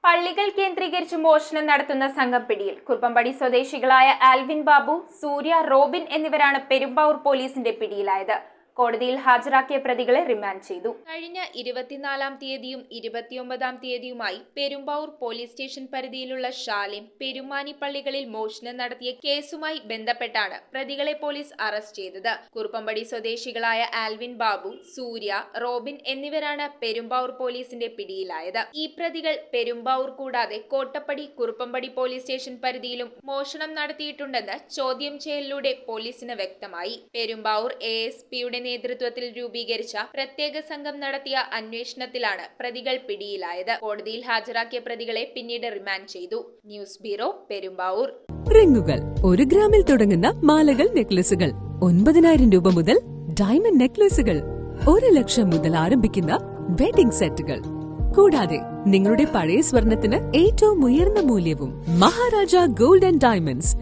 പള്ളികൾ കേന്ദ്രീകരിച്ച് മോഷണം നടത്തുന്ന സംഘം പിടിയിൽ. കുറുപ്പമ്പടി സ്വദേശികളായ ആൽവിൻ ബാബു, സൂര്യ, റോബിൻ എന്നിവരാണ് പെരുമ്പാവൂർ പോലീസിന്റെ പിടിയിലായത്. കോടതിയിൽ ഹാജരാക്കിയ പ്രതികളെ റിമാൻഡ് ചെയ്തു. കഴിഞ്ഞ 24-ാം തീയതിയും 29-ാം തീയതിയുമായി പെരുമ്പാവൂർ പോലീസ് സ്റ്റേഷൻ പരിധിയിലുള്ള ഷാലിം, പെരുമാനി പള്ളികളിൽ മോഷണം നടത്തിയ കേസുമായി ബന്ധപ്പെട്ടാണ് പ്രതികളെ പോലീസ് അറസ്റ്റ് ചെയ്തത്. കുറുപ്പമ്പടി സ്വദേശികളായ ആൽവിൻ ബാബു, സൂര്യ, റോബിൻ എന്നിവരാണ് പെരുമ്പാവൂർ പോലീസിന്റെ പിടിയിലായത്. ഈ പ്രതികൾ പെരുമ്പാവൂർ കൂടാതെ കോട്ടപ്പടി, കുറുപ്പമ്പടി പോലീസ് സ്റ്റേഷൻ പരിധിയിലും മോഷണം നടത്തിയിട്ടുണ്ടെന്ന് ചോദ്യം ചെയ്യലിലൂടെ പോലീസിന് വ്യക്തമായി. പെരുമ്പാവൂർ ASPയുടെ നേതൃത്വത്തിൽ രൂപീകരിച്ച പ്രത്യേക സംഘം നടത്തിയ അന്വേഷണത്തിലാണ് പ്രതികൾ പിടിയിലായത്. കോടതിയിൽ ഹാജരാക്കിയ പ്രതികളെ പിന്നീട് റിമാൻഡ് ചെയ്തു. News bureau, Perumbavoor. റിങ്ങുകൾ 1 ഗ്രാമിൽ തുടങ്ങുന്ന മാലകൾ, നെക്ലസുകൾ 9,000 രൂപ മുതൽ ഡയമണ്ട് നെക്ലസുകൾ 1 ലക്ഷം മുതൽ ആരംഭിക്കുന്ന വെഡിംഗ് സെറ്റുകൾ. കൂടാതെ നിങ്ങളുടെ പഴയ സ്വർണത്തിന് ഏറ്റവും ഉയർന്ന മൂല്യവും. Maharaja gold and diamonds,